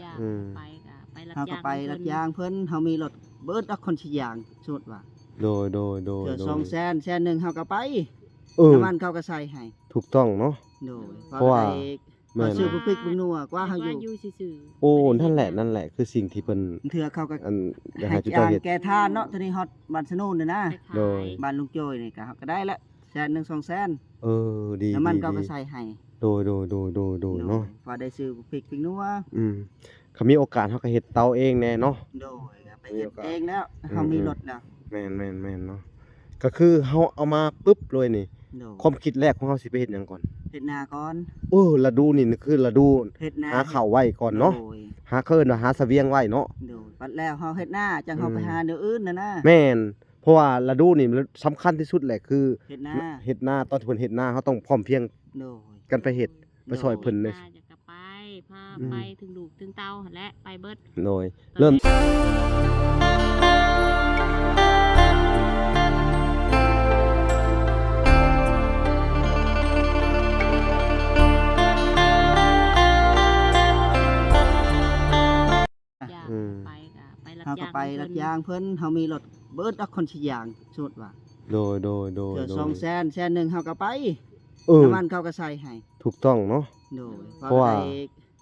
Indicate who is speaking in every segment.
Speaker 1: ย่าง
Speaker 2: อืม
Speaker 1: ไปก็ไปรับ
Speaker 3: เฮาก็
Speaker 1: จ้าง
Speaker 3: ไป
Speaker 1: นำ
Speaker 3: รั
Speaker 1: เพิ่
Speaker 3: ด
Speaker 1: น
Speaker 3: ยางเพิ่นเฮามีรถเบิดอักคนสิยางสมมุติว่า
Speaker 2: โดย
Speaker 3: เทื่อ
Speaker 2: ๆ
Speaker 3: 200,000 100,000เฮาก็ไป
Speaker 2: เออ
Speaker 3: น้ำมันเขาก็ใส่ให้
Speaker 2: ถูกต้องเนาะ
Speaker 3: โดยพอ
Speaker 2: เพราะว่า
Speaker 3: ได้
Speaker 2: แม่น
Speaker 3: ซื้อบ่พริกบ่นัวกว่าเฮาอยู่
Speaker 1: อยู่ซื่อๆ
Speaker 2: โอ้
Speaker 1: บ่ได้
Speaker 2: นั่นแห
Speaker 1: เฮ็
Speaker 2: ละ
Speaker 1: ดหยัง
Speaker 2: นั่นแหละคือสิ่งที่เพิ่น
Speaker 3: เทื่อเขาก็
Speaker 2: อันอยาก
Speaker 3: ให้
Speaker 2: ให้จุเจ้า
Speaker 3: จาง
Speaker 2: เฮ็ด
Speaker 3: แก่ทานเนาะตอนนี้ฮอดบ้านสนุนน่ะนะ
Speaker 1: ไปขาย
Speaker 2: โดย
Speaker 3: บ้านลุงโจ้ยนี่ก็เฮาก็ได้ละ100,000 200,000
Speaker 2: เออดี
Speaker 3: น้ำมันเขาก็
Speaker 2: ดี
Speaker 3: ใส่ให้
Speaker 2: โดยเนาะ
Speaker 3: พอได้ซื้อพริกนัว
Speaker 2: อืมเขามีโอกาสเขาก็เฮ็ดเตาเองแน่เนาะ
Speaker 3: โดยก็ไปเฮ็ดเองแล้วเฮามีรถแล้ว
Speaker 2: แม่นเนาะก็คือเฮาเอามาปุ๊บเลยนี่
Speaker 3: โดย
Speaker 2: ความคิดแรกของเฮาสิไปเฮ็ดหยังก่อน
Speaker 3: เฮ็ดนาก่อน
Speaker 2: ฤดูนี่คือฤดู
Speaker 3: เฮ็ดนา
Speaker 2: หาข้าวไว้ก่อนเนาะ
Speaker 3: โดย
Speaker 2: หาเคิ้นว่าหาเสบียงไว้เนาะ
Speaker 3: โดยบัดแล้วเฮาเฮ็ดนาจังเฮาไปหาแนวอื่นน่ะนะ
Speaker 2: แม่นเพราะว่าฤดูนี่มันสำคัญที่สุดแหละคือ
Speaker 3: เฮ็ดนา
Speaker 2: เฮ็ดนาตอนที่เพิ่นเฮ็ดนาเฮาต้องพร้อมเพรียง
Speaker 3: โดย
Speaker 2: กันไปเฮ็ดไปช่วยเพิ่นเลย
Speaker 1: มาจากกะไปพา
Speaker 2: อืม
Speaker 1: ไปถึงลูกถึงเต้าหั่นแหละไปเบิด
Speaker 2: โดยเริ่ม
Speaker 1: ย่าง
Speaker 2: อืม
Speaker 1: ไปก็ไปรับ
Speaker 3: เฮาก็
Speaker 1: จ้าง
Speaker 3: ไป
Speaker 1: นำ
Speaker 3: รั
Speaker 1: เพิ่
Speaker 3: ด
Speaker 1: น
Speaker 3: ยางเพิ่นเฮามีรถเบิดอักคนสิยางสมมุติว่า
Speaker 2: โดย
Speaker 3: เทื่อ
Speaker 2: โดย
Speaker 3: 200,000 100,000เฮาก็ไป
Speaker 2: เออ
Speaker 3: น้ำมันเขาก็ใส่ให้
Speaker 2: ถูกต้องเนาะ
Speaker 3: โดย
Speaker 2: เพราะว่า
Speaker 3: ได้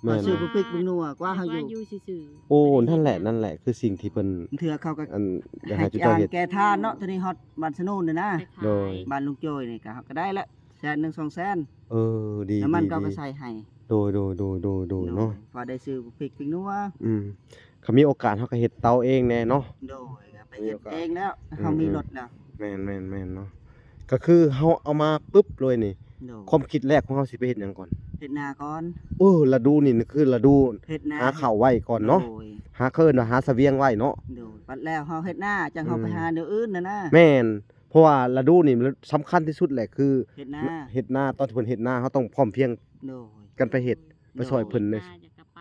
Speaker 2: แม่น
Speaker 3: ซื้อบ่พริกบ่นัวกว่าเฮาอยู่
Speaker 1: อยู่ซื่อๆ
Speaker 2: โอ้
Speaker 1: บ่ได้
Speaker 2: นั่นแหละ
Speaker 1: เฮ็ดหยัง
Speaker 2: นั่นแหละคือสิ่งที่เพิ่น
Speaker 3: เทื่อเขาก็
Speaker 2: อันอยาก
Speaker 3: ให้
Speaker 2: ให้จุ
Speaker 3: จา
Speaker 2: เจ้าง เฮ็ด
Speaker 3: แก่ทานเนาะตอนนี้ฮอดบ้านสนุนน่ะนะ
Speaker 1: ไปขาย
Speaker 2: โดย
Speaker 3: บ้านลุงโจ้ยนี่ก็เฮาก็ได้ละ100,000 200,000
Speaker 2: เออดี
Speaker 3: น้ำมัน
Speaker 2: ดี
Speaker 3: เขาก็
Speaker 2: ดี
Speaker 3: ใส่ให้
Speaker 2: โดยเนาะ
Speaker 3: พอได้ซื้อพริกนัว
Speaker 2: อืมเขามีโอกาสเขาก็เฮ็ดเตาเองแน่เนาะ
Speaker 3: โดยก็ไปเฮ็ดเองแล้วเฮามีรถแล้ว
Speaker 2: แม่นเนาะก็คือเฮาเอามาปุ๊บเลยนี่
Speaker 3: โดย
Speaker 2: ความคิดแรกของเฮาสิไปเฮ็ดหยังก่อน
Speaker 3: เฮ็ดนาก่อน
Speaker 2: ฤดูนี่คือฤดู
Speaker 3: เฮ็ดนา
Speaker 2: หาข้าวไว้ก่อนเนาะ
Speaker 3: โดย
Speaker 2: หาเคิ้นว่าหาเสบียงไว้เนาะ
Speaker 3: โดยบัดแล้วเฮาเฮ็ดนาจังเฮาไปหาแนวอื่นน่ะนะ
Speaker 2: แม่นเพราะว่าฤดูนี่มันสำคัญที่สุดแหละคือ
Speaker 3: เฮ็ดนา
Speaker 2: เฮ็ดนาตอนที่เพิ่นเฮ็ดนาเฮาต้องพร้อมเพรียง
Speaker 3: โดย
Speaker 2: กันไปเฮ็ดไปช่วยเพิ่นเลย
Speaker 1: มาจากกะไป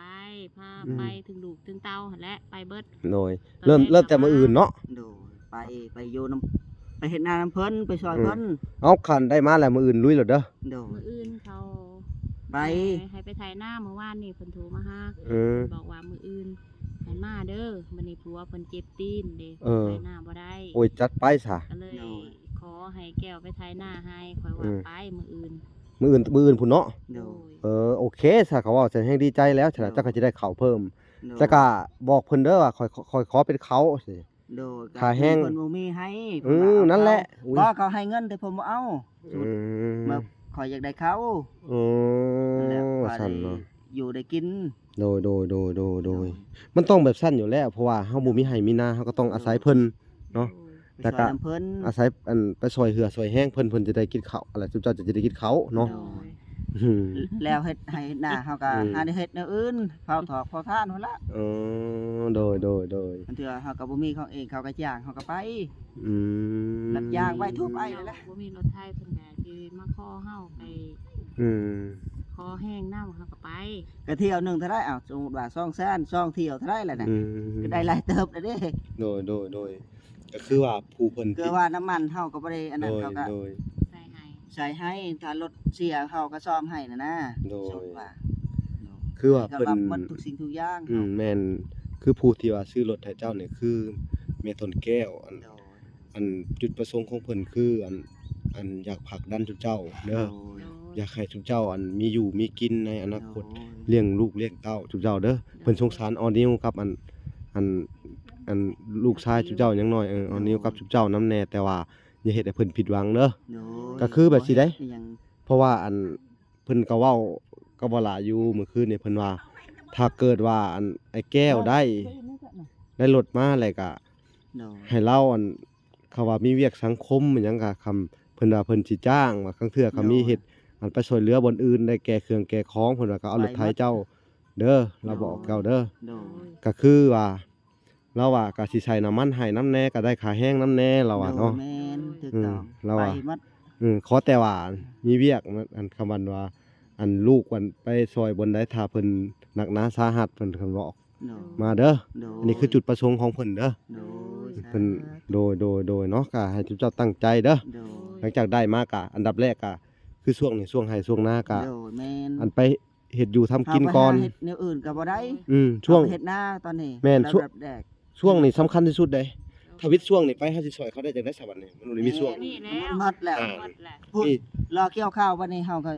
Speaker 1: พา
Speaker 2: อืม
Speaker 1: ไปถึงลูกถึงเต้าหั่นแหละไปเบิด
Speaker 2: โดยเริ่มแต่มื้ออื่นเนาะ
Speaker 3: โดยไปอยู่นำไปเฮ็ดนานํเพิ่นไปช่วยเพิ่น
Speaker 2: เอาคันได้มาแล้วมื้ออื่นลุยแล้วเด้อ
Speaker 3: โดย
Speaker 1: มื้ออื่นเขา
Speaker 3: ไป
Speaker 1: ให้ไปไถนาเมื่อวานนี่เพิ่นโทรมาหา
Speaker 2: เออ
Speaker 1: บอกว่ามื้ออื่นให้มาเด้อมื้อนี้ผัวเพิ่นเจ็บตีนเด้
Speaker 2: เออ
Speaker 1: ไถนาบ่ได้
Speaker 2: โอ้ยจัดไปซะ
Speaker 1: ก็เลยขอให้แก้วไปไถนาให้ข่อย
Speaker 2: อื
Speaker 1: ว่าม ไปมื้ออื่น
Speaker 2: มื้ออื่นพุ่นเนาะ
Speaker 3: โด
Speaker 1: โด
Speaker 3: ย
Speaker 1: ย
Speaker 2: โอเคซะเขาว่าฉันแฮงดีใจแล้วฉะนั้นเจ้าก็จะได้ข้าวเพิ่ม
Speaker 3: โดย
Speaker 2: แต่ก็บอกเพิ่นเด้อว่าค่อยขอเป็นเขาสิ
Speaker 3: โดยก็
Speaker 2: ขาแห้ง
Speaker 3: เพิ่นบ่มีให้
Speaker 2: นั่นแหละอุ๊ย
Speaker 3: บ่เขาให้เงินแต่ผมบ่เอา
Speaker 2: อืม
Speaker 3: เมื่อข่อยอยากได้เขา
Speaker 2: อืม
Speaker 3: แล้ว
Speaker 2: ว่า
Speaker 3: ข่อย
Speaker 2: ซั่น
Speaker 3: ได้
Speaker 2: เนาะ
Speaker 3: อยู่ได้กิน
Speaker 2: โดยมันต้องแบบสั้นอยู่แล้ว เพราะว่าเฮาบ่มีไห้มีนาเฮาก็ต้องอาศัยเพิ่น เนาะ
Speaker 3: ไป
Speaker 2: แล้ว
Speaker 3: ช่
Speaker 2: ก็
Speaker 3: วยนำเพิ่น
Speaker 2: อาศัยอันไปซอยเหือซอยแห้งเพิ่นจะได้กินข้าวอะไรทุกเจ้าจะได้กินข้าวเนาะ
Speaker 1: โดย
Speaker 2: อืม
Speaker 3: แล้วเฮ็ดให้หน้าเฮาก็
Speaker 2: อืม
Speaker 3: หาได้เฮ็ดแนวอื่นเผาถอกเผาทานพุ่นละ
Speaker 2: อ๋อโดย
Speaker 3: บางเทื่อเฮาก็บ่มีของเองเขาก็จ้างเฮาก็ไป
Speaker 2: อืม
Speaker 3: รับจ้างไว้ทั่วไปเลยล่ะ
Speaker 1: บ่มีรถไถเพิ่นก็สิมาขอเฮาไป
Speaker 2: อืม
Speaker 1: ขอแห้งน้ำเฮาก็ไป
Speaker 3: ก็เที่ยวหนึงเท่าไดอ้าวสมมุติว่า200,000 2เที่ยวเท่าไดล่ะน่ะ
Speaker 2: อืม
Speaker 3: ก็ได้หลายเติบแล้วเด้
Speaker 2: โดยก็คือว่าผู้เพิ่น
Speaker 3: คือว่าน้ำมันเฮาก็บ่ได้อันนั้นเขาก็
Speaker 2: โดย
Speaker 1: ใส่ให้
Speaker 3: ใส่ให้ถ้ารถเสียเฮาก็ซ่อมให้น่ะนะ
Speaker 2: โดย
Speaker 3: สมมุติว่า
Speaker 2: คือว่า
Speaker 3: ก็
Speaker 2: เพิ่น
Speaker 3: รับหมดทุกสิ่งทุกอย่าง
Speaker 2: แม่นคือผู้ที่ว่าซื้อรถให้เจ้านี่คือแม่ต้นแก้วอันจุดประสงค์ของเพิ่นคืออันอยากผลักดันทุกเจ้าเด้อ
Speaker 1: โดย
Speaker 2: อยากให้ทุกเจ้าอันมีอยู่มีกินในอนาคตเลี้ยงลูกเลี้ยงเต้าทุกเจ้าเด้อเพิ่นสงสารออนิวครับอันลูกชายทุกเจ้ายังน้อยออนิวกับทุกเจ้านำแน่แต่ว่าอย่าเฮ็ดให้เพิ่นผิดหวังเด้อ
Speaker 3: โดย
Speaker 2: ก็คือแบบสิได้
Speaker 3: อิหยัง
Speaker 2: เพราะว่าเพิ่นก็เว้าก็บ่ล่ะอยู่เมื่อคืนนี่เพิ่นว่า ถ้าเกิดว่าไอ้แก้วได้รถมาแล้วก็
Speaker 3: โดย
Speaker 2: ให้เราเขาว่ามีเวียกสังคมอิหยังก็คำเพิ่นว่าเพิ่นสิจ้างว่าครั้งเทื่อเขามีเฮ็ดไปช่วยเหลือบนอื่นได้แก่เครื่องแก่ของเพิ่นว่าก็เอารถไถเจ้า เด้อเราบอกเจ้าเด้อ
Speaker 3: โดย
Speaker 2: ก็คือว่าเราว่าก็สิใช้น้ำมันให้น้ำแน่ก็ได้ค่าแห้งน้ำแน่เราว่าเนาะ
Speaker 3: แม่นถูก
Speaker 2: อืม
Speaker 3: ต้อง
Speaker 2: เรา
Speaker 3: ไป
Speaker 2: ว่า
Speaker 3: หมด
Speaker 2: ขอแต่ว่ามีเวียกคำว่าลูกไปซอยบนได้ถ้าเพิ่นหนักหนาสาหัสเพิ่นบอก
Speaker 3: โดย
Speaker 2: มาเด้อ
Speaker 3: โดย
Speaker 2: อันนี้คือจุดประสงค์ของเพิ่นเด้อ
Speaker 3: โดย
Speaker 2: เพิ่นโดยเนาะก็ให้ทุกเจ้าตั้งใจเด้อ
Speaker 3: โดย
Speaker 2: หลังจากได้มากะอันดับแรกกะคือช่วงนี้ช่วงไห้ช่วงหน้ากะ
Speaker 3: โดยแม่น
Speaker 2: อันไป เฮ็ดอยู่ทำกินก่อน
Speaker 3: เฮาไปหาเฮ็ดแนวอื่นก็บ่ได้
Speaker 2: ช่วง
Speaker 3: เอาไปเฮ็ดนาตอนนี้
Speaker 2: แม่น
Speaker 3: ระดับแรก
Speaker 2: ช่วงนี้สำคัญที่สุดเด้ถ้าวิทย์ช่วงนี้ไปเฮาสิช่วยเขาได้จังได๋ซะบัดนี้มันบ่ได้มีช่วง
Speaker 1: นี่แล้ว
Speaker 3: หมดแล้ว
Speaker 1: หมดแล้ว
Speaker 3: พูด
Speaker 2: นี่
Speaker 3: รอเกี่ยวข้าววันนี้เฮาก็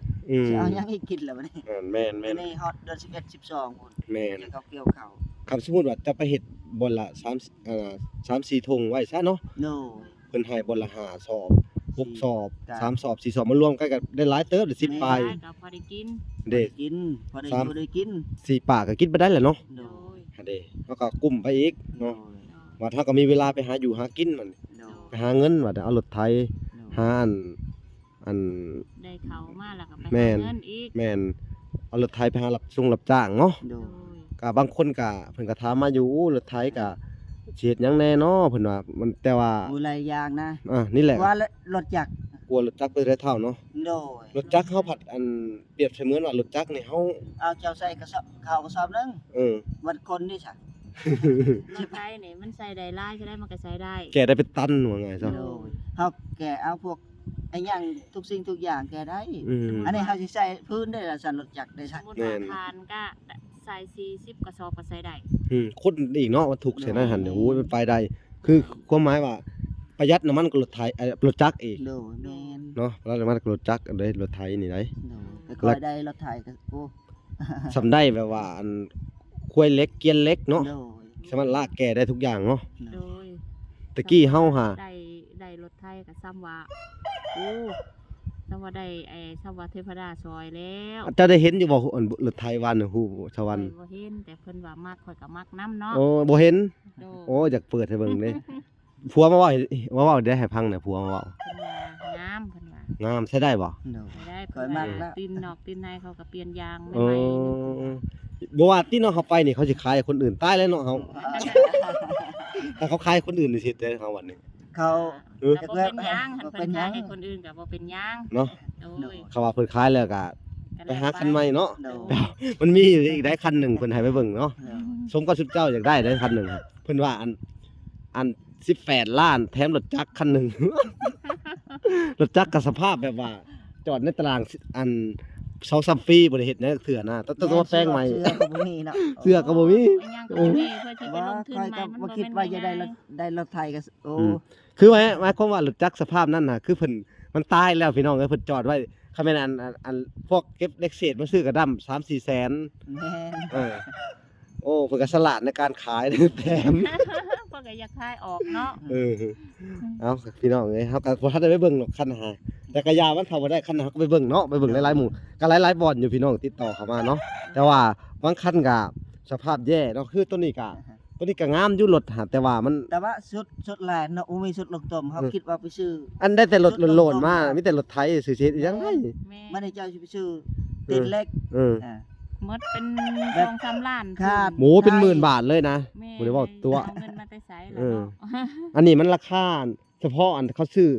Speaker 3: สิเอาหยังให้กินแล้วบัดนี้
Speaker 2: แม่น
Speaker 3: วันนี้ฮอดเดือน11 12พุ่น
Speaker 2: แม่น
Speaker 3: เกี่ยวกับเกี่ยวข้าว
Speaker 2: คำสมมุติว่าจะไปเฮ็ดบ่อนละ3-4ธงไว้ซะเนาะ
Speaker 3: โน
Speaker 2: เพิ่นให้บ่อนละ5สอบ6สอบ
Speaker 3: จ้ะ
Speaker 2: 3สอบ4สอบมารวมกันก็ได้หลายเติบได้10ปลาย
Speaker 1: ก็พอได้กิน
Speaker 2: เด้
Speaker 3: กินพอได้
Speaker 2: สาม
Speaker 3: อยู่ได้กิน
Speaker 2: 4ปากก็กินบ่ได้แหละเนาะ
Speaker 3: โด
Speaker 1: โดย
Speaker 2: ฮะเด้เฮาก็กุ้มไปอีก
Speaker 3: โด
Speaker 2: เนาะ
Speaker 3: ย
Speaker 2: ว่าถ้าก็มีเวลาไปหาอยู่หากินมัน
Speaker 3: โด
Speaker 2: ไปหาเงินว่าเอารถไถหาอัน
Speaker 1: ได้เขามาแล้วก็ไป
Speaker 2: แม่
Speaker 1: หาน เงินอีก
Speaker 2: แม่นเอารถไถไปหารับจ้างเนาะ
Speaker 3: โด
Speaker 1: โด
Speaker 3: ย
Speaker 1: ย
Speaker 2: ก็บางคนก็เพิ่นก็ถามมาอยู่รถไถก็สิเฮ็ดหยังแน่เนาะเพิ่นว่ามันแต่ว่า
Speaker 3: หลายอย่างนะ
Speaker 2: นี่แหละ
Speaker 3: ว่ารถจักร
Speaker 2: กลัวรถจักรไปได้เท่าเนาะ
Speaker 3: โดย
Speaker 2: รถจักรเฮาผัดอันเปรียบเสมือนว่ารถจักรนี่เฮา
Speaker 3: เอาเจ้าใส่กระสอบข้าวกระสอบหนึง
Speaker 2: เออ
Speaker 3: วันคนนี่ซะ
Speaker 1: รถไถนี่มันใส่ได้หลายใช่ได้มันก็ใส่ได้
Speaker 2: แกได้เป็นตันว่าไงซะ
Speaker 3: โดยเฮาแกะเอาพวกไอ้หยังทุกสิ่งทุกอย่างแกะได้
Speaker 2: อืม
Speaker 3: อันนี้เฮาสิใส่พื้นได้ล่ะสั่นรถจักรได้
Speaker 1: ส
Speaker 3: ซะ
Speaker 1: มมุติ
Speaker 2: แม่
Speaker 1: ว่าน ทานก็ใส่40กระสอบก็ใส่ได้
Speaker 2: คนอีกเนาะว่าถูกเสียหน้าหันโอ้ยมันไปได้คือความหมายว่าประหยัดน้ำมันกับรถไถรถจักรอีก
Speaker 3: โดยแม่น
Speaker 2: เนาะแล้วน้ำมันกับรถจักรอันใดรถไถนี่ได้
Speaker 3: โดยไปคอยได้รถไถก็โอ้
Speaker 2: สำได้แบบว่าอันควายเล็กเกียนเล็กเนาะ
Speaker 3: โดย
Speaker 2: สามารถลากแกได้ทุกอย่างเนาะ
Speaker 1: โดย
Speaker 2: ตะกี้เฮาหา
Speaker 1: ได้รถไถก็ซ้ำว่าโอ้ซ้ำว่าได้ซ้ำว่าเทพดาซอยแล้ว
Speaker 2: จะได้เห็นอยู่บ่อันรถไถวันน่ะฮู้ชาววัน
Speaker 1: ข้อยบ่เห็นแต่เพิ่นว่ามักข่อยก็มักนํเนาะ
Speaker 2: โอ้บ่เห็น
Speaker 1: โดย
Speaker 2: โอ้อยากเปิดให้เบิ่งเด้ผัวมาเว้าได้ให้พังน่ะผัวมาเว้า
Speaker 1: เพิ่นว่างามเพิ่นว่าง
Speaker 2: ามใช้ได้บ่
Speaker 3: โดย
Speaker 1: ไปได้
Speaker 3: ข้อยมักแล้ว
Speaker 1: ตีนนอกตีนในเขาก็เปลี่ยนยาง
Speaker 2: เอ
Speaker 1: ใหม่
Speaker 2: อบ่ว่าที่เนาะเขาไปนี่เขาสิขายให้คนอื่นตายแล้วเนาะเฮาถ้าเขาขายให้คนอื่นนี่สิได้เฮาวันนี้
Speaker 3: เขา
Speaker 1: ๆก็บ่เป็นหยังหัน
Speaker 3: บ่
Speaker 1: เพิ่น
Speaker 3: หยั
Speaker 1: ขาง ยให้คนอื่นก็บ่เป็นหยัง
Speaker 2: เนาะ
Speaker 1: โดย
Speaker 2: เขาว่าเพิ่นขายแล้วก็
Speaker 1: ก็
Speaker 2: ไป
Speaker 1: แล้ว
Speaker 2: หาคันใหม่เนาะ
Speaker 3: โดย
Speaker 2: มันมีอยู่อีกได้คันหนึงเพิ่นให้ไปเบิ่งเนาะ
Speaker 3: โดย
Speaker 2: สมกับชุดเจ้าอยากได้ได้คันหนึงครับเพิ่นว่าอัน18ล้านแถมรถจักรคันหนึง รถจักรก็สภาพแบบว่าจอดในตารางอัน2-3ปีบ่ได้เฮ็ดแนวเถื่อนะแต่ตัวแป้งใหม่
Speaker 3: เสื้อก็บ่มีเนาะ
Speaker 2: เสื้อก็บ่มี
Speaker 1: ไอ้หยังก็บ่มีเพื่อที่ไป
Speaker 3: ว่า
Speaker 1: ลงทุน
Speaker 3: คอย
Speaker 1: ใหม่
Speaker 3: ก็
Speaker 1: มัน
Speaker 3: บ่
Speaker 1: บ่
Speaker 3: คิด
Speaker 1: แม่น
Speaker 3: ว่าจะได้ร
Speaker 1: ง่าย
Speaker 3: ถได้รถไทยก็โอ้
Speaker 2: คือหมายความว่ารถจักรสภาพนั้นน่ะคือเพิ่นมันตายแล้วพี่น้องเอ้ยเพิ่นจอดไว้คันแม่นอันพวกเก็บเล็กเศษมาซื้อกระดํ 3-4 แสน
Speaker 3: แม่น
Speaker 2: เออโอ้เพิ่นก็สละในการขาย แถม
Speaker 1: เพิ่นก็อยากขายออกเนาะ
Speaker 2: เออเอาพี่น้องเอ้ยเฮาก็บ่ทันได้ไปเบิ่งหรอกคันหาแต่ก็ยามันเข้าบ่ได้คันหาก็ไปเบิ่งเนาะไปเบิ่งหลายๆหมู่ก็หลายๆบ่อนอยู่พี่น้องติดต่อเข้ามาเนาะแต่ว่าบางคันก็สภาพแย่เนาะคือตัวนี้ก็งามอยู่รถหาแต่ว่ามัน
Speaker 3: แต่ว่าสุดแลนเนาะโอ้มีสุดลงต้มเขาคิดว่าไปซื้อ
Speaker 2: อันได้แต่รถโลนๆมามีแต่รถไทยซื้อเฮ็ดอีหยังไง
Speaker 1: แม่
Speaker 3: มันให้เจ้าสิไปซื้อตีนเล็ก
Speaker 2: เออ
Speaker 3: อ่า
Speaker 1: หมดเป็น
Speaker 3: แบบ
Speaker 1: 2-3ล้าน
Speaker 3: คาด
Speaker 2: หมูเป็นหมื่นบาทเลยนะ
Speaker 1: แม่
Speaker 2: บ่ได้เว้าตัว
Speaker 1: เอาเงินมาแต่ไส
Speaker 2: เอ
Speaker 1: ล่ะ
Speaker 2: อ
Speaker 1: เนาะ
Speaker 2: อันนี้มันราคาเฉพาะอันเขาซื้อ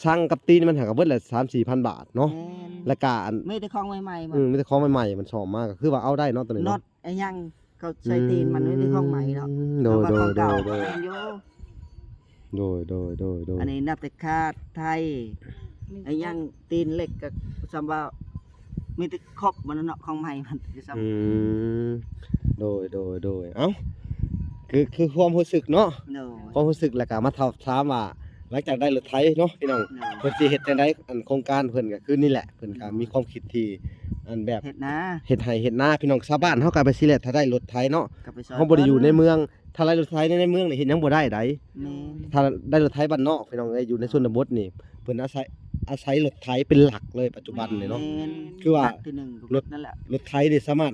Speaker 2: สั่งกับตีนมันหากับเบิดละ 3-4,000 บาทเนาะ
Speaker 3: แม่น
Speaker 2: แล้วก็อัน
Speaker 3: ไม่ได้ของใหม่ๆมา
Speaker 2: มีแต่ของใหม่ๆมันชอบมากก็คือว่าเอาได้เนาะตัวนี้
Speaker 3: น็อ
Speaker 2: เนาะ
Speaker 3: ตไอ้ยังเขาใส่ตีนมันไม่ได้ของใหม่เนาะ
Speaker 2: โดย
Speaker 3: แต่ว่าของเก่า
Speaker 2: โดย
Speaker 3: แม่นอยู่
Speaker 2: โดย
Speaker 3: อันนี้นับแต่คาดไทยไอ้ยังตีนเล็กก็สำว่ามีแต่ครบมันเนาะของใหม่มันคือซ้ำ
Speaker 2: อืมโดยเอ้าคือความรู้สึกเนาะ
Speaker 3: โดย
Speaker 2: ความรู้สึกแล้วก็มาถามว่าหลังจากได้รถไถเนาะพี่น้อง
Speaker 3: โดย
Speaker 2: เพิ่นสิเฮ็ดจังได๋อันโครงการเพิ่นก็คือนี่แหละเพิ่นก็มีความคิดที่อันแบบ
Speaker 3: เฮ็ดนา
Speaker 2: เฮ็ดให้เฮ็ดนาพี่น้องชาวบ้านเฮาก็ไปสิแหละถ้าได้รถไถเนาะ
Speaker 3: ก็ไปซอย
Speaker 2: เฮาบ่ได้อยู่ในเมืองถ้าได้รถไถในเมืองนี่เฮ็ดหยังบ่ได้ได
Speaker 3: แม่น
Speaker 2: ถ้าได้รถไถบ้านนอกพี่น้องเอ้ยอยู่ในชนบทนี่เพิ่นอาศัยรถไถเป็นหลักเลยปัจจุบันนี่เนาะ
Speaker 3: แม่น
Speaker 2: คือว่า
Speaker 3: หลักที่หนึ่ง
Speaker 2: รถ
Speaker 3: นั่นแหละ
Speaker 2: รถไถนี่สามารถ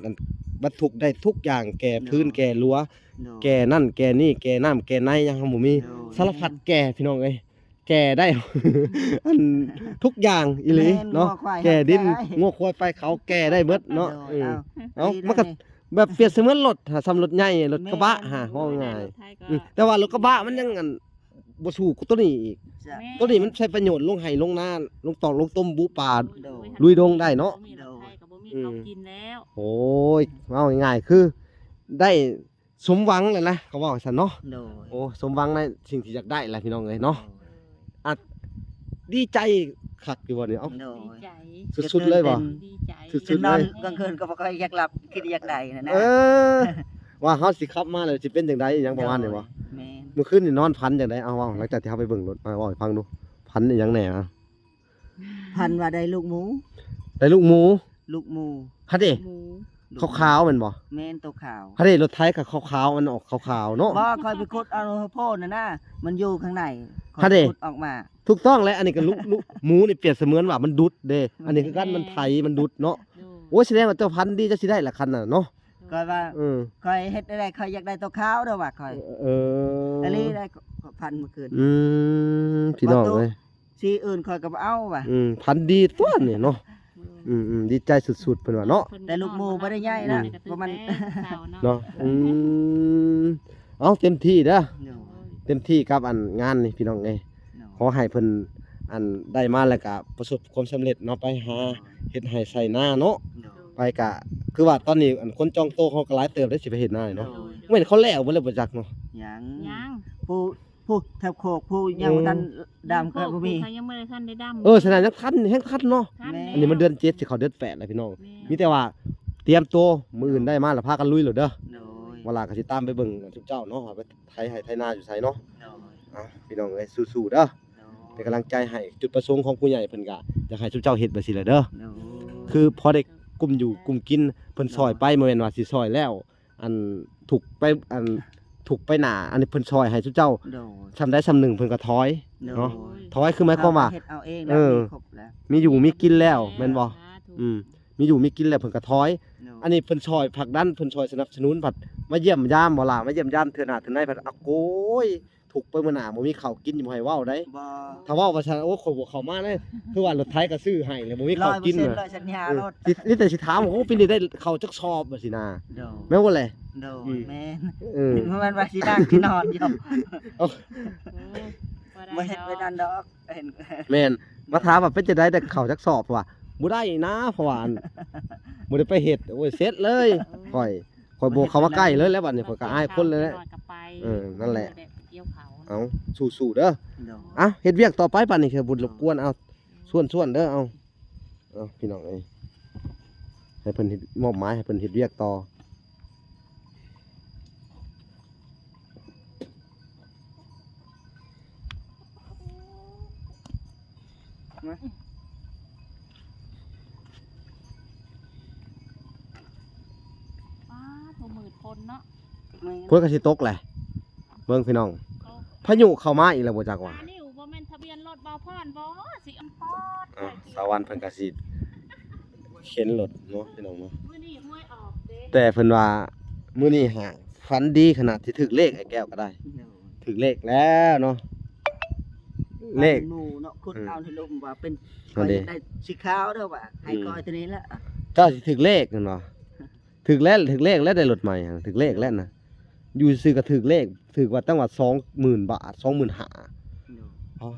Speaker 2: บรรทุกได้ทุกอย่างแก่พื้นแก่รั้ว
Speaker 3: โดย
Speaker 2: แก่นั่นแก่นี่แก่น้ำแก่ในยังบ่มี
Speaker 3: โดย
Speaker 2: สารพัดแก่พี่น้องเอ้ยแก่ได้ อันทุกอย่างอีหลี
Speaker 3: แม่
Speaker 2: เนาะ
Speaker 3: งัวควาย
Speaker 2: แก่ดิน
Speaker 3: ได้
Speaker 2: งัวควายไปเขาแก่ได้เบิดเนาะ
Speaker 3: โด
Speaker 2: เอย อ
Speaker 3: เอา
Speaker 2: เอ้ามันก็แบบเปรียบเสมือนรถหาซ้ำรถใหญ่รถกระบะหาว่าง่าย
Speaker 1: รถไทยก็
Speaker 2: แต่ว่ารถกระบะมันยังอันบ่สู้กับตัวนี้อีก
Speaker 3: จะ
Speaker 1: แม่
Speaker 2: ตัวนี้มันใช้ประโยชน์ลงไห้ลงนาลงตอกลงต้มบุปลา
Speaker 3: โดย
Speaker 2: ลุยดงได้เนาะ
Speaker 1: บ่มีรถไทยก็บ่มีเขากินแล้ว
Speaker 2: โอ้ยเอาง่ายๆคือ ได้สมหวังเลยนะเขาว่าซั่นเนาะ
Speaker 3: โดย
Speaker 2: โอ้สมหวังในสิ่งที่อยากได้แหละพี่น้องเอ้ยเนาะ ดีใจคักอยู่บ่เนี่ยเอ้า
Speaker 3: โด
Speaker 1: ดี
Speaker 3: ย
Speaker 1: ใจ
Speaker 2: สุดๆเลยบ่
Speaker 1: ดีใจ
Speaker 2: สุดๆ
Speaker 3: นอน
Speaker 2: เลย
Speaker 3: กลางคืนก็บ่ค่อยอยากหลับคิดอยากได้นะนะ
Speaker 2: เออว่าเฮาสิขับมาแล้วสิเป็นจังได๋หยังประมาณนี้บ่
Speaker 3: แม่น
Speaker 2: เมื่อคืนนี่นอนฝันจังได๋เอาเว้าหลังจากที่เฮาไปเบิ่งรถมาเว้าให้ฟังดูฝันอีหยังแหน่อะ
Speaker 3: พันว่าได้ลูกหมู
Speaker 2: ได้ลูกหมู
Speaker 3: ลูกหมู
Speaker 2: ฮะเด้
Speaker 1: หมู
Speaker 3: ลูก
Speaker 2: ขาวๆแม่นบ่
Speaker 3: แม่นตัวขาว
Speaker 2: ฮะเด้รถไถก็ขาวๆมันออกขาวๆเนาะ
Speaker 3: บ่ค่อยไปขุดเอาโพดน่ะนะมันอยู่ข้างในค่อย
Speaker 2: ฮะเด้
Speaker 3: ขุดออกมา
Speaker 2: ถูกต้องแล้วอันนี้ก็ลูกหมูนี่เปรียบเสมือนว่ามันดุดเด้อันนี้คือกันมันไถมันดุดเนาะ
Speaker 1: ดู
Speaker 2: โอ้ยแสดงว่าเจ้าพันธุ์ดีจะสิได้ละคันน่ะเนาะ
Speaker 3: ก็ว่า ค่อยเฮ็ดได้ค่อยอยากได้ตัวขาวเด้อว่าค่อย
Speaker 2: เออ
Speaker 3: อันนี้ได้พันเมื่อคืน
Speaker 2: พี่น้องเอ้ย
Speaker 3: สีอื่นค่อยก็บ่เอาว่ะ
Speaker 2: พันธุ์ดีตัวนี่เนาะดีใจสุดๆเพิ่นว่าเนาะ
Speaker 3: แต่ลูกหมูบ่ได้ใหญ่นะเพราะมัน
Speaker 2: เนาะเอาเต็มที่เด้อ
Speaker 3: โดย
Speaker 2: เต็มที่กับอันงานนี่พี่น้องเอ้ยขอให้เพิ่นอันได้มาแล้วก็ประสบความสำเร็จเนาะไปหาเฮ็ดให้ใส่หน้าเนาะ
Speaker 3: โดย
Speaker 2: ไปกะคือว่าตอนนี้อันคนจองโต๊ะเขาก็หลายเติบได้สิไปเฮ็ดหน้านี่เนาะเหมือนเขาแล้วบ่เลยบ่จักเนาะ
Speaker 3: ยัง
Speaker 1: ยัง
Speaker 3: ผู้แทบโคกผู้ยังบ่ทันดำก็บ่มี
Speaker 1: เขายังไม่ได้ทันได้ดำ
Speaker 2: ฉะนั้นยังทันแฮงทันเนาะ
Speaker 1: ทัน
Speaker 3: แม่
Speaker 2: อันนี้มันเดือน7สิเข้าเดือน8แล้วพี่น้อง
Speaker 1: แม่
Speaker 2: มีแต่ว่าเตรียมตัวมื้ออื่นได้มาแล้วพากันลุยโลดเด้อ
Speaker 3: โดย
Speaker 2: เวลาก็สิตามไปเบิ่งทุกเจ้าเนาะว่าไปไถให้ไถนาอยู่ไสเนาะ
Speaker 3: โดย
Speaker 2: พี่น้องเอ้ยสู้ๆเด้อ
Speaker 3: โด
Speaker 2: เป็นกำลังใจให้จุดประสงค์ของผู้ใหญ่เพิ่นก็อยากให้ทุกเจ้าเฮ็ดแบบสิแหละเด้อ
Speaker 3: ย
Speaker 2: คือพอได้กลุ่มอยู่กลุ่มกินเพิ่นซอยไปบ่แม่นว่าสิซอยแล้ว อันถูกไปถูกไปหน้าอันนี้เพิ่นซอยให้ทุกเจ้า
Speaker 3: โดย
Speaker 2: ทำได้ซำหนึ่งเพิ่นก็ถอย
Speaker 3: โดย
Speaker 2: เนาะ ถอยคือหมายความว่า
Speaker 3: เฮ็ดเอาเอง
Speaker 2: เอ
Speaker 3: แล้ว
Speaker 2: อ
Speaker 3: มีครบแล้ว
Speaker 2: มีอยู่มีกินแล้วแม่นบ่
Speaker 1: สาธุ
Speaker 2: มีอยู่มีกินแล้วเพิ่นก็ถอย
Speaker 3: โดย
Speaker 2: อันนี้เพิ่นซอยผลักดันเพิ่นซอยสนับสนุนผัดมาเยี่ยมยามบ่ล่ะมาเยี่ยมยามเทื่อหน้าเทื่อในผัดอะโกยถูกไปมื้อหน้าบ่มีข้าวกินอยู่บ่ให้เว้าได้
Speaker 3: บ่
Speaker 2: ถ้าเว้าว่าซั่นโอ้ข่อยบ่เข้ามาเลยคือว่ารถไถก็ซื้อให้แล้วบ่มีข้าวกิน
Speaker 3: 100%
Speaker 2: น่ะ
Speaker 3: ร้อยสัญญารถ
Speaker 2: นี่แต่สิถามว่าโอ้ปีนี้ได้ข้าวจักซอบบ่สินะ
Speaker 3: โดย
Speaker 2: แม่นบ่แหละ
Speaker 3: โด
Speaker 2: อื
Speaker 3: ย
Speaker 2: ม
Speaker 3: แม่น
Speaker 2: เออ
Speaker 3: เพราะมันว่าสินั่งที่นอนอยู่
Speaker 1: โอ้
Speaker 3: บ่เฮ็ดไว้นั่นดอกเห็น
Speaker 2: แม่นมาถามว่าเป็นจังได๋ได้ข้าวจักซอบว่าบ่ได้นะเพราะว่าอันบ่ได้ไปเฮ็ดโอ้ยเสร็จเลยข่อยบ่เข้ามาใกล้เลยแล้วบัดนี้ข่อยก็อายคนเลยแหละ นั่นแหละ
Speaker 1: เกี่ยวเขา
Speaker 2: เอาสู้ๆเด้อ
Speaker 3: โดย
Speaker 2: อ่ะเฮ็ดเวียกต่อไปป่านนี้คือบุญรบกวนเอาส่วนๆเด้อเอาพี่น้องเอ้ยให้เพิ่นเฮ็ดมอบหมายให้เพิ่นเฮ็ดเวียกต่อ
Speaker 1: ป้าตัวมืดคนเนาะ
Speaker 3: แม่น
Speaker 2: เพิ่นก็สิตกแหละเบิ่งพี่น้องพายุเข้ามาอีกแล้วบ่จักว่า
Speaker 1: อันนี้บ่แม่นทะเบียนรถบ่พรบ่สิอันปอด
Speaker 2: สาวันเพิ่นก็สิเข็นรถเนาะพี่น้องเนาะ
Speaker 1: มื้อนี้ห้วยออกเด้
Speaker 2: แต่เพิ่นว่ามื้อนี้หาฝันดีขนาดที่ถึกเลขไอ้แก้วก็ได้
Speaker 3: โดย
Speaker 2: ถึกเลขแล้วเนาะเลข
Speaker 3: หมู่เนาะขุดเอาที่ลมว่าเป็น
Speaker 2: นั่นดิ
Speaker 3: ได้สีขาวเด้อว่าให้ก้อยตัวนี้ละ
Speaker 2: เจ้าสิถึกเลขนั่นบ่ถึกแล้วถึกเลขแล้วได้รถใหม่หั่นถึกเลขแล้วนะอยู่ซื่อก็ถึกเลขถึกว่าตั้งว่า 20,000 บาท 25,000
Speaker 3: โดย
Speaker 2: อ๋อ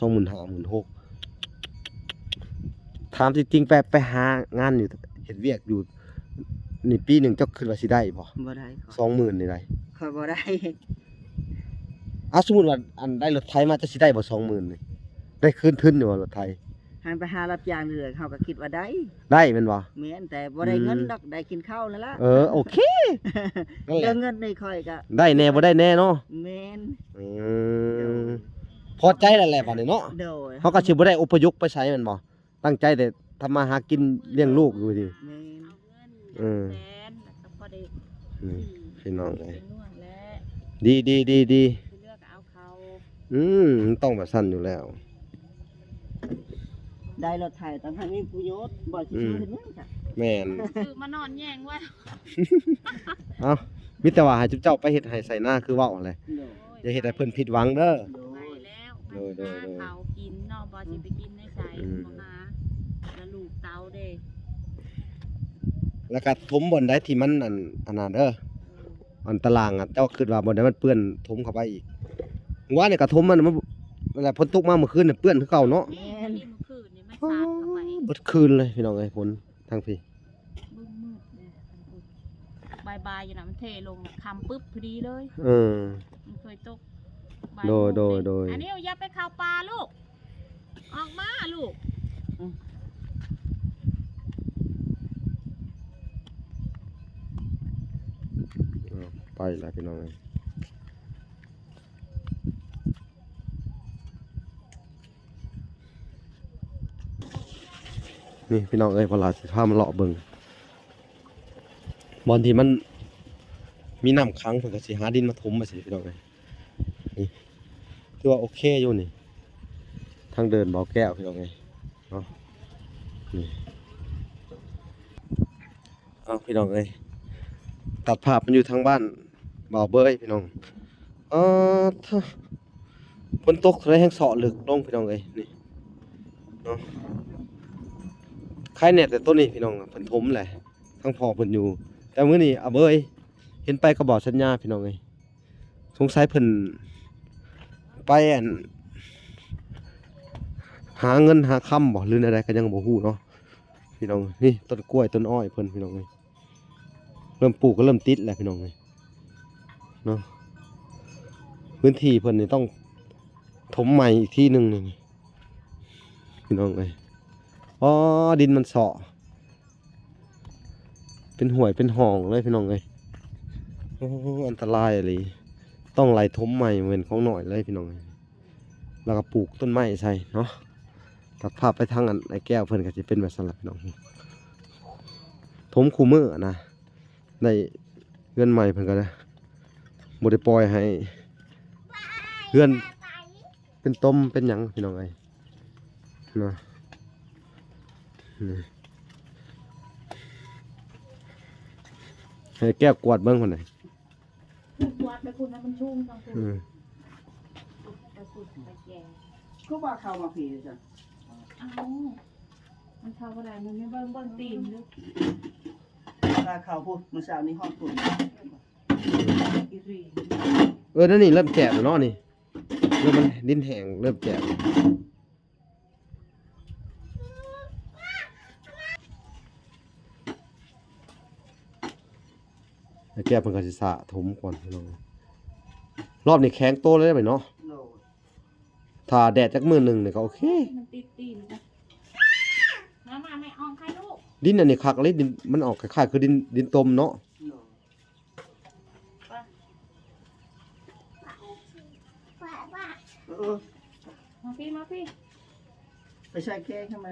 Speaker 2: 25,000 16,000ถามจริงๆไปหางานอยู่เฮ็ดเวียกอยู่นี่ปีหนึงเจ้าคิดว่าสิได้บ่
Speaker 3: บ่ได้
Speaker 2: 20,000นี่ได้
Speaker 3: ค่อยบ่ได้
Speaker 2: สมมุติว่าอันได้รถไถมาจะสิได้บ่ 20,000นี่ได้คืนทุนอยู่บ่รถไถ
Speaker 3: หันไปหารับจ้างเรื่อยเขาก็คิดว่าได้
Speaker 2: ได้แม่นบ่
Speaker 3: แม่นแต่บ่ได้เงินดอกได้กินข้าวนั่นล่ะ
Speaker 2: โอเคนั่นแห
Speaker 3: เรื่
Speaker 2: ละ
Speaker 3: องเงินนี่ค่อยก็
Speaker 2: ได้แน่บ่ได้แน่เนาะ
Speaker 3: แม่น
Speaker 2: อืมพอใจแล้วแหละบัดนี้เนาะ
Speaker 3: โดย
Speaker 2: เขาก็สิบ่ได้อพยพไปใช้แม่นบ่ตั้งใจแต่ทำมาหากินเลี้ยงลูกอยู่ดิ
Speaker 3: แม่น
Speaker 1: เอาเงินแสนแล้วก็พอได้
Speaker 2: พี่น้องเอ้ย
Speaker 1: เป็นน่วงแล้ว
Speaker 2: ดี
Speaker 1: คือเลือกเอาเขา
Speaker 2: มันต้องแบบสั้นอยู่แล้ว
Speaker 3: ได้รถไถตอนนั้นมีประโยชน์บ่สิซื้อเฮ็ดหยังจ้ะ
Speaker 2: แม่น
Speaker 1: คือมานอนแย่งไว้
Speaker 2: เอ้ามีแต่ว่าให้เจ้าไปเฮ็ดให้ใส่หน้าคือเว้าแหละ
Speaker 3: โดย
Speaker 2: อย่าเฮ็ดให้เพิ่นผิดหวังเด้อ
Speaker 3: โด
Speaker 1: ไป
Speaker 3: ย
Speaker 1: แล้ว
Speaker 2: โดย
Speaker 1: หาเขากินเนาะบ่สิไปกินในไส
Speaker 2: อืม
Speaker 1: บ่หาแล้วลูกเตาเด้
Speaker 2: แล้วก็ถมบ่อนใดที่มันอันนั้นเด้ออันตารางเจ้าคิดว่าบ่อนใดมันเปื้อนถมเข้าไปอีกว่านี่ก็ถมมันนั่นแหละฝนตกมาเมื่อคืนน่ะเปื้อนคือเก่าเนาะ
Speaker 1: แม่นนี่เมื่อคืนนี่มันสาดเข้าไป
Speaker 2: เบิดคืนเลยพี่น้องเอ้ยฝนทางพี่
Speaker 1: มืดเลยบายๆอยู่น่ะมันเทลงคำปึ๊บพอดีเลย มันเคยตกบ่าย
Speaker 2: โดย
Speaker 1: โมง
Speaker 2: โดย
Speaker 1: อันนี้อย่าไปเข้าป่าลูก ออกมาลูก
Speaker 2: ไปแล้วพี่น้องเอ้ยนี่พี่น้องเอ้ยพอลาสิพามาเลาะเบิ่งบอนที่มันมีน้ำค้างเพิ่นก็สิหาดินมาถมมาสิพี่น้องเอ้ยนี่ถือว่าโอเคอยู่นี่ทางเดินเบาแก้วพี่น้องเอ้ยเนาะนี่เอาพี่น้องเอ้ยตัดภาพมันอยู่ทางบ้านเบาเบยพี่น้องถ้าฝนตกอะไรแห้งเสาะลึกลงพี่น้องเอ้ยนี่เนาะใครเนี่ยแต่ต้นนี้พี่น้องเพิ่นถมแหละทั้งพ่อเพิ่นอยู่แต่มื้อนี้เบยเห็นไปก็บอกสัญญาพี่น้องเอ้ยสงสัยเพิ่นไปหาเงินหาค่ำบ่หรืออะไรก็ยังบ่ฮู้เนาะพี่น้องนี่ต้นกล้วยต้นอ้อยเพิ่นพี่น้องเอ้ยเริ่มปลูกก็เริ่มติดแล้วพี่น้องเอ้ยเนาะพื้นที่เพิ่นนี่ต้องถมใหม่อีกที่นึงนี่พี่น้องเอ้ยดินมันเสาะเป็นห่วยเป็นห้องเลยพี่น้องเอ้ยอันตรายอะไรต้องไล่ถมใหม่เหมือนของหน่อยเลยพี่น้องเอ้ยแล้วก็ปลูกต้นไม้ใส่เนาะตัดภาพไปทางอันไอ้แก้วเพิ่นก็จะเป็นแบบสลับพี่น้องถมคูมือนะได้เงินใหม่เพิ่นก็ได้บ่ได้ปล่อยให้เพื่อนเป็นต้มเป็นหยังพี่น้องเอ้ยเนาะให้แก้วกวาดเบิ่งคนไหน
Speaker 1: กวาดไปคุณนะมันชุ่มต้องคุณไปคุณไปแก่
Speaker 3: ก็ว่าเข้ามาผีจ้ะ
Speaker 1: เอามันเข้าอะไรมันไม่เบิ่งตีนลึก
Speaker 3: ถ้าเข้าพูดมื้อเช้านี้ห้องพูดอีรี
Speaker 2: นั่นนี่เริ่มแจ่แล้วเนาะนี่เริ่มมันดินแห้งเริ่มแจ่ไอ้แก้วเพิ่นก็สิสระถมก่อนพี่น้องรอบนี้แข็งโตเลยได้ไหมเนาะ
Speaker 3: โล
Speaker 2: ถ้าแดดจักมื้อหนึงนี่ก็โอเค
Speaker 1: มันติดตีนจ้ะมาไม่ออกใครลูก
Speaker 2: ดินอันนี้คักเลยดินมันออกคล้ายๆคือดินต้มเนาะ
Speaker 3: โล
Speaker 1: มาพี่
Speaker 3: ไปใช้แก้ทำไม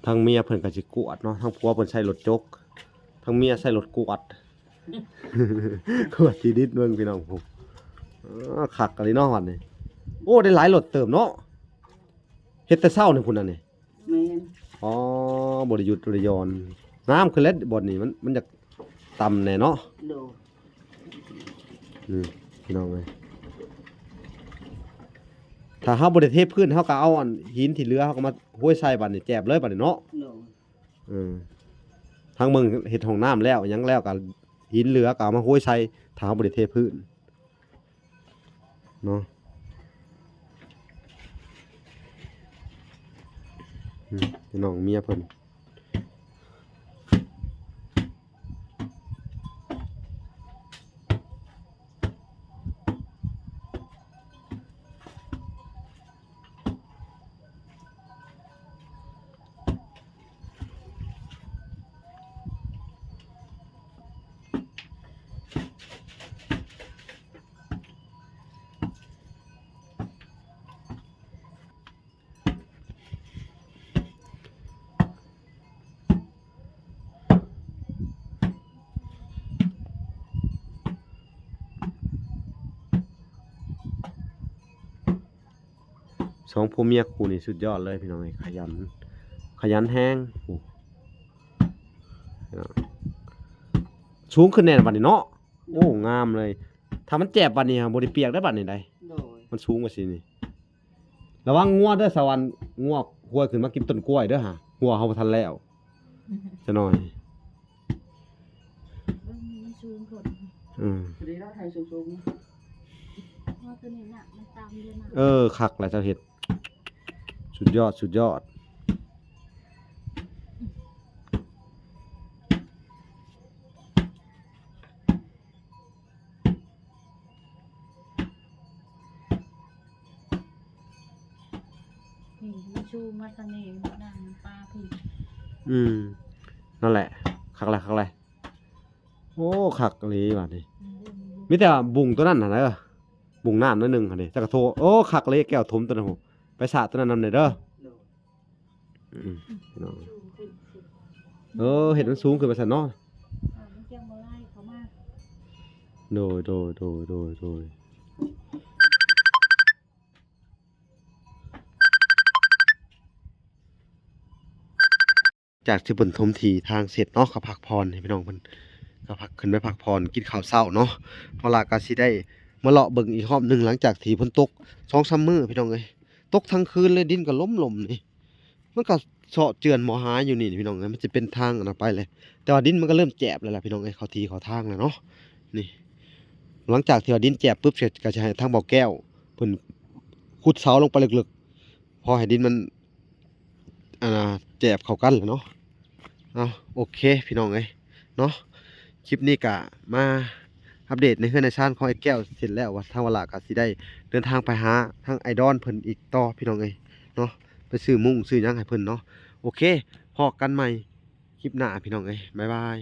Speaker 2: ทางเมียเพิ่นก็สิกวาดเนาะทางผัวเพิ่นใช้รถจกทางเมียใช้รถกวาด กวาดที่ดินเบิ่งพี่น้องผมคักกันเลยเนาะวันนี้โอ้ได้หลายรถเติมเนาะเฮ็ดแต่เช้านี่พุ่นน่ะนี่
Speaker 3: แม่น
Speaker 2: บ่ได้หยุดบ่ได้หย่อนน้ำขึ้นแล้วบ่อนนี่มันจะต่ำแน่เนาะ
Speaker 3: โล
Speaker 2: พี่น้องเอ้ยถ้าเฮาบ่ได้เทพื้นเฮาก็เอาอันหินที่เหลือเฮาก็มาห้วยใส่บัดนี้แจบเลยบัดนี้เนาะ
Speaker 3: โล
Speaker 2: ทางเมืองเฮ็ดห้องน้ำแล้วหยังแล้วก็หินเหลือก็เอามาห้วยใส่ถ้าเฮาบ่ได้เทพื้นเนาะพี่น้องเมียเพิ่น สองผัวเมียคู่นี่สุดยอดเลยพี่น้องเอ้ยขยันแห้งโอ้สูงขึ้นแน่บัดนี้เนาะโอ้งามเลยถ้ามันแจ็บบัดนี้บ่ได้เปียกได้บัดนี้ได้
Speaker 3: โล
Speaker 2: มันสูงกว่าสินี่ระวังงัวเด้อสวรรค์งัวหัวขึ้นมากินต้นกล้วยเด้อหาหัวเฮาบ่ทันแล้วจะหน่อย
Speaker 1: มันชุ่มผล
Speaker 3: ดีแล้วไทยสูงๆ
Speaker 1: เพราะตัวนี้น่ะมันตามเยอะมาก
Speaker 2: คักแหละเจ้าเฮ็ด สุดยอดสุดยอด
Speaker 1: นี่มาชูมาทางนี้มานั่งปลาพี่
Speaker 2: นั่นแหละคักแหละคักแหละโอ้คักเลยบัดนี้มีแต่ว่าบุงตัวนั้นน่ะเด้อบุงน้ำนั่นหนึงหั่นนี่จักกะโทโอ้คักเลยแก้วถมตัวนั้นโหไปสาดตัวนั้นนำได้เด้อพี่น้องเห็นมันสูงขึ้นไปซั่นเนาะ
Speaker 1: มันเกี่ยวบ่ไล่เขามา
Speaker 2: โดยจากที่เพิ่นถมทีทางเสร็จเนาะก็พักผ่อนให้พี่น้องเพิ่นก็พักขึ้นไปพักผ่อนกินข้าวเช้าเนาะพอลาก็สิได้มาเลาะเบิ่งอีกรอบหนึงหลังจากที่เพิ่นตก 2-3 มื้อพี่น้องเอ้ยตกทั้งคืนเลยดินก็ล้มนี่มันก็เซาะเจือนหมอหาอยู่นี่พี่น้องเอ้ยมันจะเป็นทางอันนั้นไปเลยแต่ว่าดินมันก็เริ่มแจบแล้วล่ะพี่น้องเอ้ยเข้าที่เข้าทางแล้วเนาะนี่หลังจากที่ว่าดินแจบปุ๊บเสร็จก็จะให้ทางบ่อแก้วเพิ่นขุดเสาลงไปลึกๆพอให้ดินมันแจบเข้ากันแล้วเนาะเอาโอเคพี่น้องเอ้ยเนาะคลิปนี้ก็มาอัปเดตในเฮือนในชานของไอ้แก้วเสร็จแล้วว่าทางเวลาก็สิได้เดินทางไปหาทางไอดอนเพิ่นอีกต่อพี่น้องเอ้ยเนาะไปซื้อมุ้งซื้อหยังให้เพิ่นเนาะโอเคพอกันใหม่คลิปหน้าพี่น้องเอ้ยบ๊ายบาย